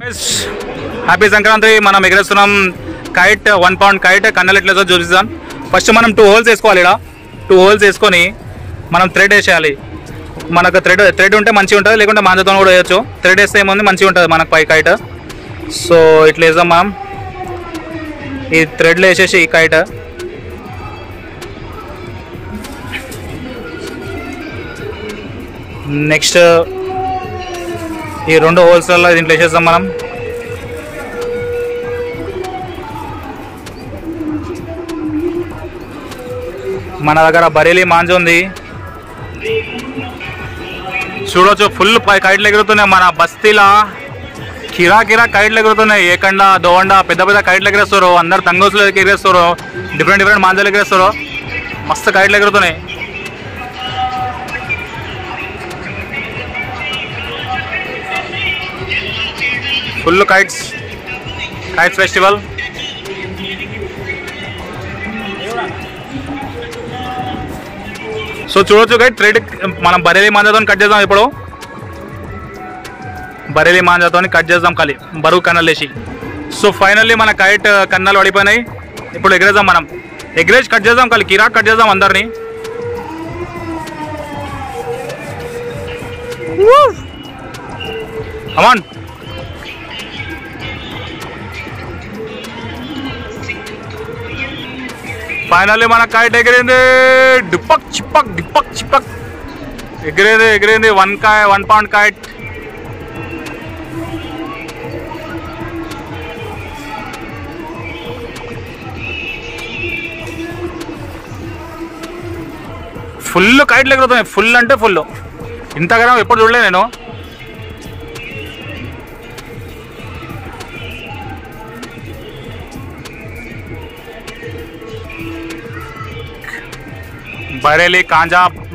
Happy Sankranti. మనం ఎగరేస్తున్నాం kite, 1 pound kite. కన్నెలు ఎట్లా చూపిస్తాం. ఫస్ట్ మనం 2 హోల్స్ వేసుకోవాలి. ఇక్కడ 2 హోల్స్ వేసుకొని మనం థ్రెడ్ వేసేయాలి. మనకు థ్రెడ్ ఉంటే మంచిగా ఉంటుంది, లేకుంటే మాంజతో కూడా వేయచ్చు. థ్రెడ్ వేస్తే ఏముంది మంచిగా ఉంటుంది మనకు పై కైట్. సో ఇట్లా వేసాం మనం. ఈ థ్రెడ్లో వేసేసి ఈ కైట్ నెక్స్ట్ ఈ 2 హోల్స్లలో దీంట్లో వేసేస్తాం మనం. మన దగ్గర బరేలీ మాంజ ఉంది, చూడొచ్చు. ఫుల్ కైట్లు ఎగురుతున్నాయి మన బస్తీలా. కిరా కైట్లు ఎగురుతున్నాయి. ఏకండా దోవండా పెద్ద కైట్లు ఎగరేస్తారు. అందరు తంగోసులు ఎగరేస్తారు, డిఫరెంట్ మాంజాలు ఎగరేస్తారు. మస్తు కైట్లు ఎగురుతున్నాయి. Full kites festival. సో చూడొచ్చు గైడ్, థ్రెడ్ మనం బరేలీ మాంజాతో కట్ చేద్దాం. ఇప్పుడు బరేలీ మాంజాతో కట్ చేద్దాం ఖాళీ బరువు కన్నలు వేసి. సో ఫైనల్లీ మన కైట్ కన్నలు పడిపోయినాయి. ఇప్పుడు ఎగరేద్దాం మనం. ఎగరేజ్ కట్ చేద్దాం ఖాళీ, కిరాక్ కట్ చేద్దాం అందరినీ. కమాన్. ఫైనల్లీ మన కైట్ ఎగిరింది. డిప్పక్ చిప్పక్ ఎగిరింది. 1 పౌండ్ కైట్. ఫుల్ కైట్లు ఎగురుతున్నాయి. ఫుల్ అంటే ఫుల్. ఇంతగా ఎప్పుడు చూడలే నేను.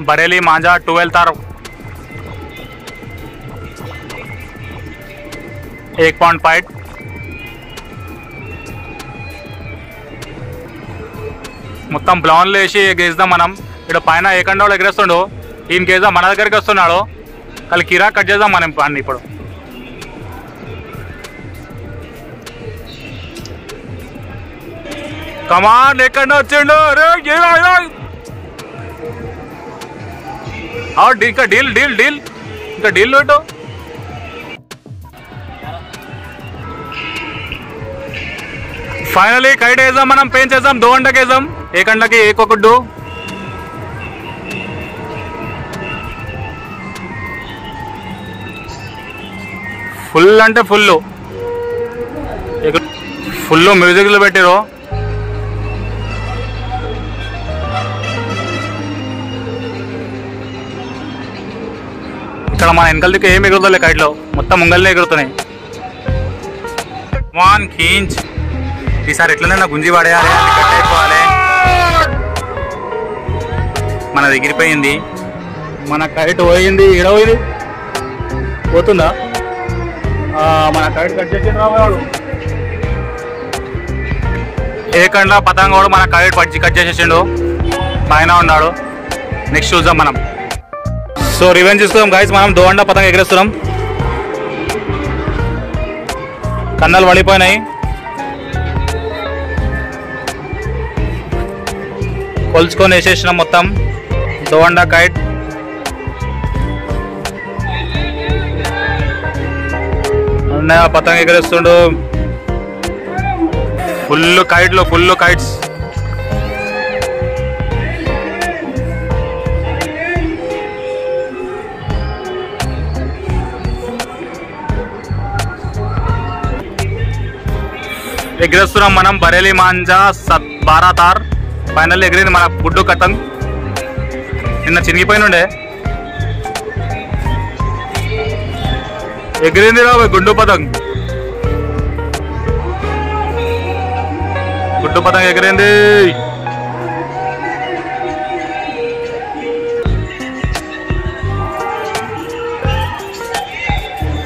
बरेली मांझा 12 तार 1 पौंड फाइट. మొత్తం బ్లౌన్లో వేసి గేద్దాం మనం. ఇక్కడ పైన ఏకండోళ్ళు ఎగరేస్తుండు, ఈయన గేద్దాం మన దగ్గరికి వస్తున్నాడు. వాళ్ళు కిరా కట్ చేద్దాం మనం అన్ని. ఇప్పుడు కమాన్, ఏకండో వచ్చిండు. ఇంకా డీల్ ఇంకా డీల్ పెట్టు. ఫైనలీ కైట్ వేద్దాం మనం. పెయిన్ చేద్దాం. 2 గంటకి వేద్దాం. ఏ గంటకి ఏకొకడ్డు. ఫుల్ అంటే ఫుల్ మ్యూజిక్లు పెట్టిరు. ఇక్కడ మన వెనకాల దిక్కు ఏమి ఎగురుతలే కైట్లో, మొత్తం ముంగల్నే ఎగురుతున్నాయి. వాన్ ఖీంచ్. ఈసారి ఎట్లనైనా గుంజి పడేయాలి, కట్ అయిపోవాలి. మనది ఎగిరిపోయింది. మన కైట్ పోయింది. ఈడ పోయింది, పోతుందా? మన కైట్ కట్ చేసి రావాడు. ఏకండా పతంగ కూడా మన కైట్ పచ్చి కట్ చేసేసిండు, పైన ఉన్నాడు. నెక్స్ట్ చూద్దాం మనం. సో రివెంజ్ చూస్తున్నాం గైస్. మనం 2 గంట పతంగ ఎగరేస్తున్నాం. కన్నలు పడిపోయినాయి. కొలుచుకొని వేసేసినాం మొత్తం. 2 గంట కైట్. అన్నయ్య పతంగ ఎగరేస్తుండు. Full kites. ఎగరేస్తున్నాం మనం. బరేలీ మాంజా 12 తార్ ఫైనల్ ఎగిరింది మన గుడ్డు కతంగ్. నిన్న చినిగిపోయినుండే, ఎగిరింది రా గుడ్డు పతంగ్. ఎగిరింది.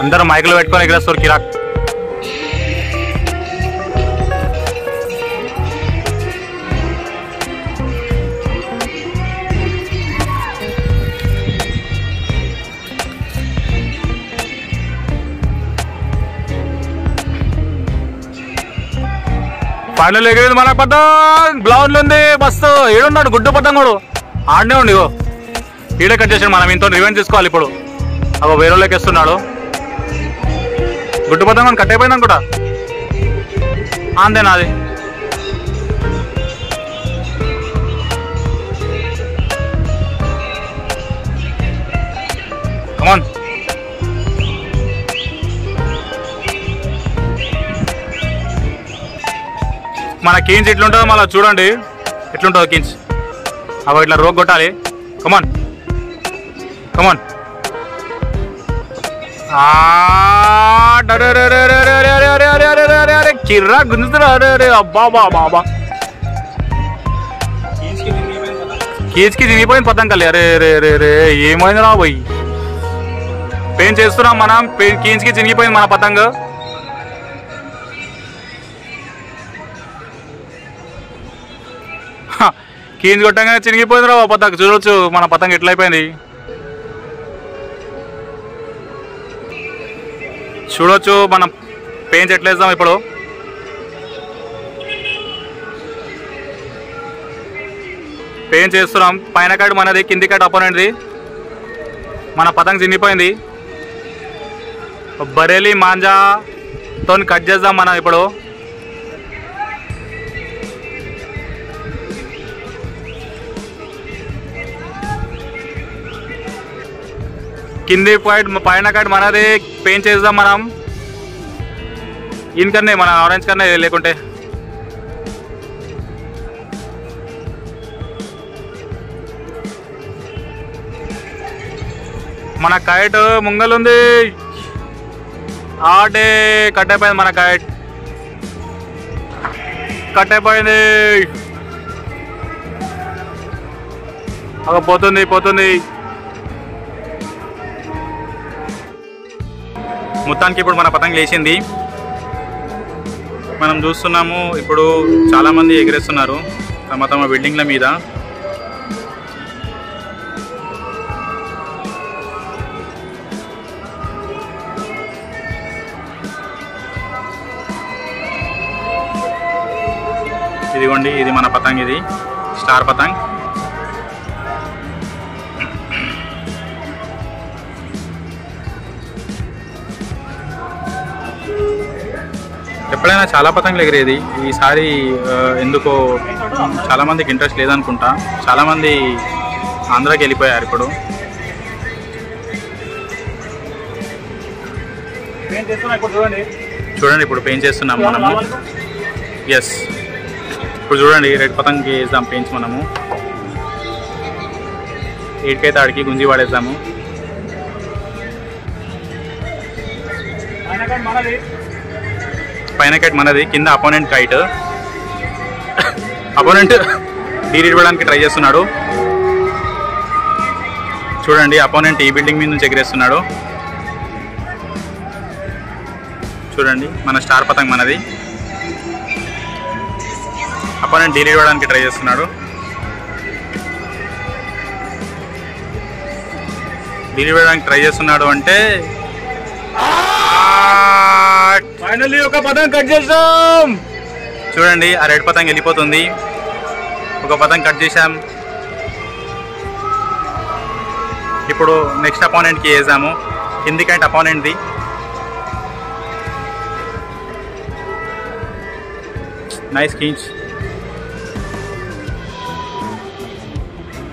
అందరూ మైకులు పెట్టుకొని ఎగరేస్తారు కిరాక్. ఫైనల్ ఎగిరింది మన పతంగ్. గ్లౌండ్లో ఉంది బస్సు. ఏడున్నాడు గుడ్డు పతంగుడు? ఆడనే ఉండి ఇగో ఈడే కట్ చేసాడు. మనం ఇంతో రివెంజ్ తీసుకోవాలి ఇప్పుడు. అగో వేరేలోకి వేస్తున్నాడు. గుడ్డు పతంగు కట్ అయిపోయింది అనుకుంటా. అంతేనా అది? కమాన్. మన కీన్స్ ఎట్లుంటుందో మళ్ళీ చూడండి, ఎట్లుంటుందో కీన్స్. అవి ఇట్లా రోగ్ కొట్టాలి. కమాన్ కమాన్. కిర్రా గుంజుతున్నా. అరే అబ్బా బాబా కీచ్కి తినిగిపోయింది పతంగ్ కలి. అరే రే రే రే ఏమైంది రా పోయి. పెయిన్ చేస్తున్నాం మనం. కీన్స్కి చినిగిపోయింది మన పతంగ్. కీన్స్ కొట్టంగానే చినిగిపోయింది రా పతంగ్. చూడొచ్చు మన పతంగ్ ఎట్లయిపోయింది. చూడొచ్చు మనం పెయింట్స్ ఎట్లా వేద్దాం ఇప్పుడు. పెయింట్ చేస్తున్నాం. పైన కాడు మనది, కింది కాడు అపోనెంట్ది. మన పతంగ్ చినిగిపోయింది. బరేలీ మాంజాతో కట్ చేద్దాం మనం ఇప్పుడు. కింది పాయింట్ పైన కాడు మనది. పెయింట్ చేద్దాం మనం. ఇన్కన్నా మన ఆరెంజ్ కన్నా లేకుంటే మన కైట్ ముంగలుంది. ఆడే కట్ అయిపోయింది మన కైట్. కట్ అయిపోయింది. పోతుంది పోతుంది. మొత్తానికి ఇప్పుడు మన పతంగ్ లేచింది. మనం చూస్తున్నాము ఇప్పుడు చాలామంది ఎగిరేస్తున్నారు తమ తమ బిల్డింగ్ల మీద. ఇదిగోండి, ఇది మన పతంగ్. ఇది స్టార్ పతంగ్. ఎప్పుడైనా చాలా పతంగులు ఎగిరేది. ఈసారి ఎందుకో చాలామందికి ఇంట్రెస్ట్ లేదనుకుంటా. చాలామంది ఆంధ్రాకి వెళ్ళిపోయారు ఇప్పుడు. చూడండి ఇప్పుడు పెయింట్ చేస్తున్నాము మనము. ఎస్, ఇప్పుడు చూడండి రెడ్ పతంగి వేద్దాం పెయింట్స్ మనము. ఏడికైతే ఆడికి గుంజి వాడేద్దాము. పైన కైట్ మనది, కింద అపోనెంట్ కైట్. అపోనెంట్ డీలీట్ ఇవ్వడానికి ట్రై చేస్తున్నాడు. చూడండి అపోనెంట్ ఈ బిల్డింగ్ మీద నుంచి ఎగిరేస్తున్నాడు. చూడండి మన స్టార్ పతంగ్ మనది. అపోనెంట్ డీలీట్ ఇవ్వడానికి ట్రై చేస్తున్నాడు. డీలీట్ ఇవ్వడానికి ట్రై చేస్తున్నాడు అంటే ఫైనల్లీ ఒక పతంగ్ కట్ చేసాం. చూడండి ఆ రెడ్ పతంగ్ వెళ్ళిపోతుంది. ఒక పతంగ్ కట్ చేసాం. ఇప్పుడు నెక్స్ట్ అపోనెంట్కి వేసాము. కిందికంటే అపోనెంట్ది. నైస్ కీన్స్.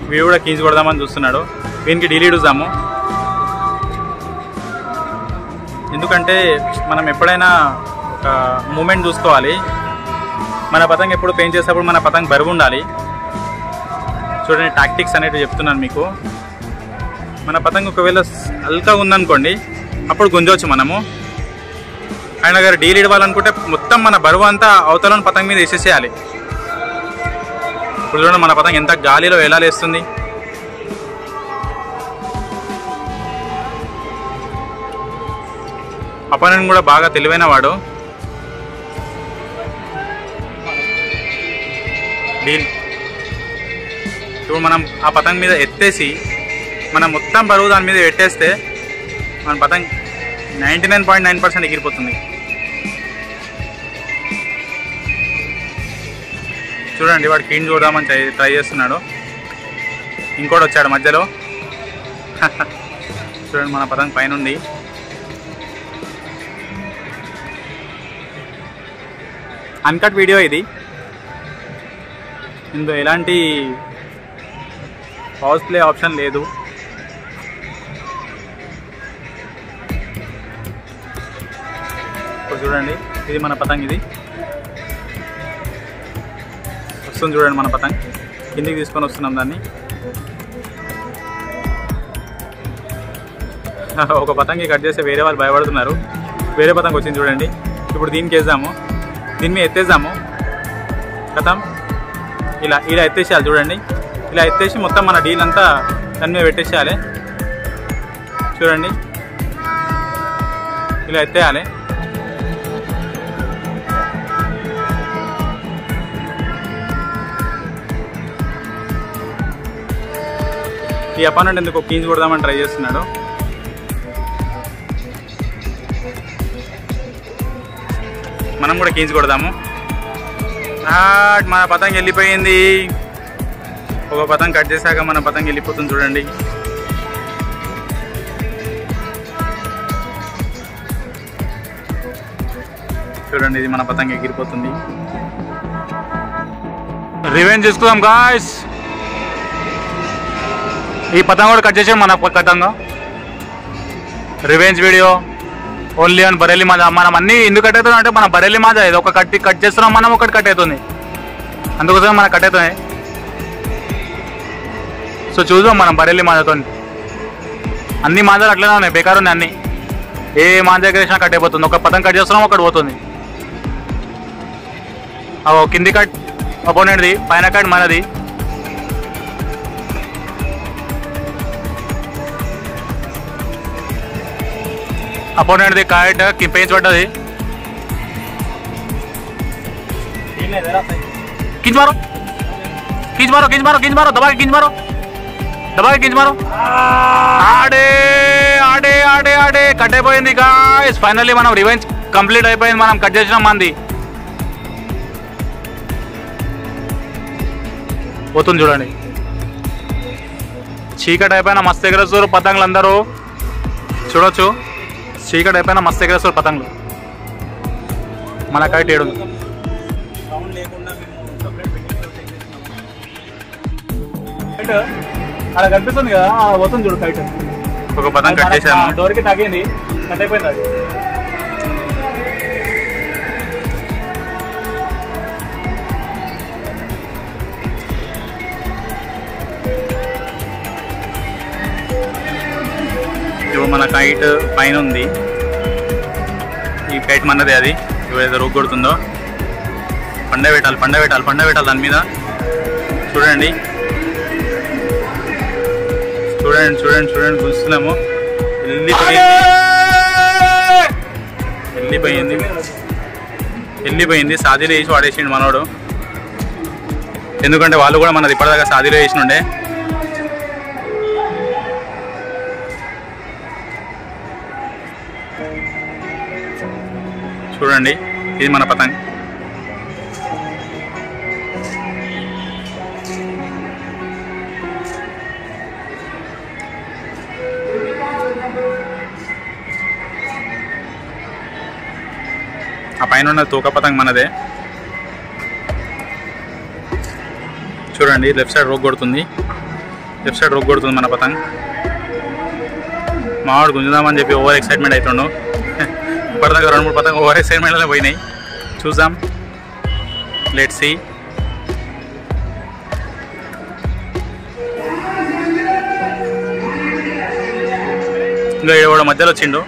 వీడు కూడా కీన్స్ కొడదామని చూస్తున్నాడు. వీనికి డీలీట్ ఇద్దాము. ఎందుకంటే మనం ఎప్పుడైనా ఒక మూమెంట్ చూసుకోవాలి. మన పతంగ్ ఎప్పుడు పెయింట్ చేసేటప్పుడు మన పతంగ్ బరువు ఉండాలి. చూడండి టాక్టిక్స్ అనేవి చెప్తున్నాను మీకు. మన పతంగ్ ఒకవేళ హల్కా ఉందనుకోండి అప్పుడు గుంజవచ్చు మనము. ఆయన గారు డీల్ ఇవ్వాలనుకుంటే మొత్తం మన బరువు అంతా అవతలని పతంగ్ మీద వేసేసేయాలి. ఇప్పుడు చూడండి మన పతంగ్ ఎంత గాలిలో ఎలా లేస్తుంది. అపోనెంట్ కూడా బాగా తెలివైన వాడు. డీల్ ఇప్పుడు మనం ఆ పతంగ్ మీద ఎత్తేసి మనం మొత్తం బరువు దాని మీద పెట్టేస్తే మన పతంగ్ 99.9% ఎగిరిపోతుంది. చూడండి వాడు క్లీన్ చూడదామని ట్రై చేస్తున్నాడు. ఇంకోటి వచ్చాడు మధ్యలో. చూడండి మన పతంగ్ పైన ఉంది. అన్కట్ వీడియో ఇది. ఇందులో ఎలాంటి పౌజ్ ప్లే ఆప్షన్ లేదు. ఇప్పుడు చూడండి ఇది మన పతంగ్. ఇది వస్తుంది చూడండి మన పతంగ్. కిందికి తీసుకొని వస్తున్నాం దాన్ని. ఒక పతంగి కట్ చేస్తే వేరే వాళ్ళు భయపడుతున్నారు. వేరే పతంగి వచ్చింది చూడండి. ఇప్పుడు దీనికి వేద్దాము. దీని మీద ఎత్తేద్దాము. కథం ఇలా ఎత్తేసేయాలి చూడండి. ఇలా ఎత్తేసి మొత్తం మన డీల్ అంతా దాని మీద పెట్టేసేయాలి. చూడండి ఇలా ఎత్తేయాలి. ఈ అపార్ట్మెంట్ ఎందుకు కీంజ్ కొడదామని ట్రై చేస్తున్నాడు. మనం కూడా కీంజ్ కొడదాము. మన పతంగ్ వెళ్ళిపోయింది. ఒక పతంగ్ కట్ చేశాక మన పతంగ్ వెళ్ళిపోతుంది చూడండి. చూడండి ఇది మన పతంగ్ ఎగిరిపోతుంది. రివెంజ్ చేసుకుందాం గాయ్స్. ఈ పతంగ్ కూడా కట్ చేసాం మన పతంగా. Revenge video only on Bareilly మాజా. మనం అన్నీ ఎందుకు కట్ అవుతుంది అంటే మన బరేలీ మాజా ఇది ఒక కట్ చేస్తున్నాం మనం, ఒకటి కట్ అవుతుంది. అందుకోసం మనకు కట్ అవుతుంది. సో చూద్దాం మనం బరేలీ మాజాతో. అన్ని మాజాలు అట్లనే ఉన్నాయి, బేకారు ఉన్నాయి అన్నీ. ఏ మాజా వేసినా కట్ అయిపోతుంది. ఒక పతంగ్ కట్ చేస్తున్నాం ఒకటి పోతుంది. కింది కట్ అపోనెంట్ది, పైన కట్ మనది. అపోనెంట్ది కట్ పెంచి పడ్డది. खींच मारो खींच मारो खींच मारो खींच मारो दबा के खींच मारो दबा के खींच मारो आडे आडे आडे आडे कट అయిపోయింది गाइस ఫైనల్లీ మనం రివెంజ్ కంప్లీట్ అయిపోయింది మనం కట్ చేసిన మంది పోతుంది చూడండి చీకటి అయిపోయిన మస్తు ఎగరేస్తారు పతంగులు అందరూ చూడొచ్చు చీకటి అయిపోయిన మస్తు ఎగరేస్తారు పతంగులు మన కైట్ ఏడు అలా కనిపిస్తుంది కదా వస్తుంది చూడు కైట్ ఒక పతంగ కట్ చేసాము డోర్కి తగ్గింది కట్ అయిపోయింది అది ఇవి మన కైట్ పైన ఉంది ఈ కైట్ మనదే అది ఏదైతే రోగ్ కొడుతుందో పండ పెట్టాలి దాని మీద చూడండి చూడండి చూడండి చూడండి చూస్తున్నాము వెళ్ళిపోయింది సాదీలో వేసి వాడేసిండు మనోడు ఎందుకంటే వాళ్ళు కూడా మనది ఇప్పటిదాకా సాదీలో వేసినుండే చూడండి ఇది మన పతంగ్ ఆ పైన ఉన్న తోక పతంగ్ మనదే చూడండి లెఫ్ట్ సైడ్ రోగ్ కొడుతుంది మన పతంగ్ మావాడు గుంజుదామని చెప్పి ఓవర్ ఎక్సైట్మెంట్ అవుతుండు ఇప్పటిదాకా 2-3 పతంగ్ ఓవర్ ఎక్సైట్మెంట్లోనే పోయినాయి చూద్దాం లెట్స్ సీ ఇంకా ఈడ మధ్యలో వచ్చిండు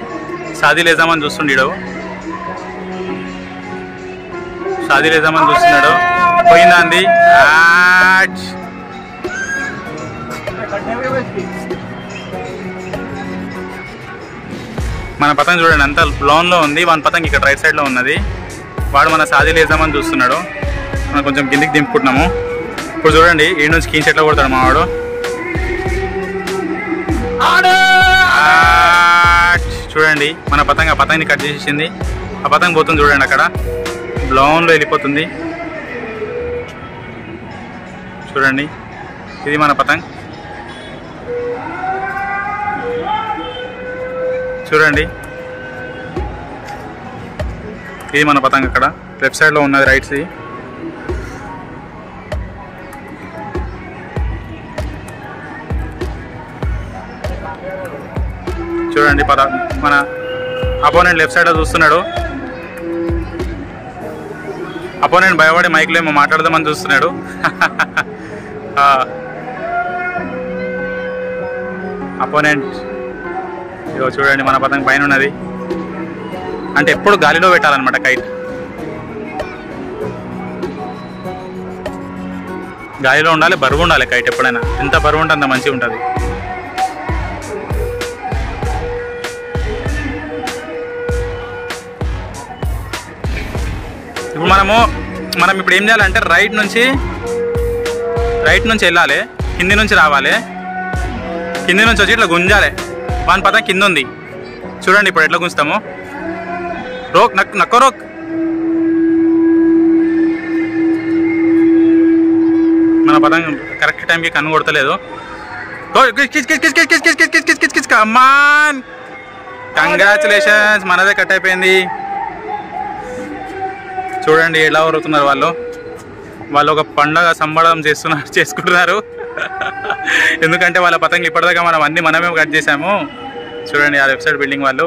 సాదీలు వేద్దామని చూస్తుండీడు చూస్తున్నాడు పోయిందా అంది మన పతంగ్ చూడండి అంత లాన్ లో ఉంది వన్ పతంగ్ ఇక్కడ రైట్ సైడ్ లో ఉన్నది వాడు మన సాదీలు వేద్దామని చూస్తున్నాడు మనం కొంచెం కిందికి దింపుకుంటున్నాము ఇప్పుడు చూడండి ఈ నుంచి కీన్ చెట్లో కొడతాడు మా వాడు చూడండి మన పతంగ్ ఆ పతంగ్ని కట్ చేసేసింది ఆ పతంగ్ పోతుంది చూడండి అక్కడ బ్లౌన్లో వెళ్ళిపోతుంది చూడండి, ఇది మన పతంగ్. చూడండి, ఇది మన పతంగ్. అక్కడ లెఫ్ట్ సైడ్లో ఉన్నది రైట్స్. చూడండి, మన అపోనెంట్ లెఫ్ట్ సైడ్లో చూస్తున్నాడు. అపోనెంట్ భయపడి మైక్లో ఏమో మాట్లాడదామని చూస్తున్నాడు. అపోనెంట్ ఇదిగో చూడండి, మన పతంగ్ పైన ఉన్నది. అంటే ఎప్పుడు గాలిలో పెట్టాలన్నమాట కైట్. గాలిలో ఉండాలి, బరువు ఉండాలి కైట్ ఎప్పుడైనా. ఎంత బరువు ఉంటే అంత మంచిగా ఉంటుంది. ఇప్పుడు మనం ఇప్పుడు ఏం చేయాలంటే రైట్ నుంచి వెళ్ళాలి, కింది నుంచి రావాలి, కింది నుంచి వచ్చి ఇట్లా గుంజాలి. మన పతంగ్ కింద ఉంది చూడండి. ఇప్పుడు ఎట్లా గుంజుతాము, రోక్ నక్క రోక్. మన పతంగ్ కరెక్ట్ టైంకి కన్ను కొడతలేదు. కమాన్, కంగ్రాచులేషన్స్, మనదే కట్ అయిపోయింది. చూడండి ఎలా ఊరుతున్నారు వాళ్ళు ఒక పండగ సంబరం చేసుకుంటున్నారు. ఎందుకంటే వాళ్ళ పతంగులు ఇప్పటిదాకా మనమే కట్ చేసాము. చూడండి ఆ లెఫ్ట్ సైడ్ బిల్డింగ్ వాళ్ళు.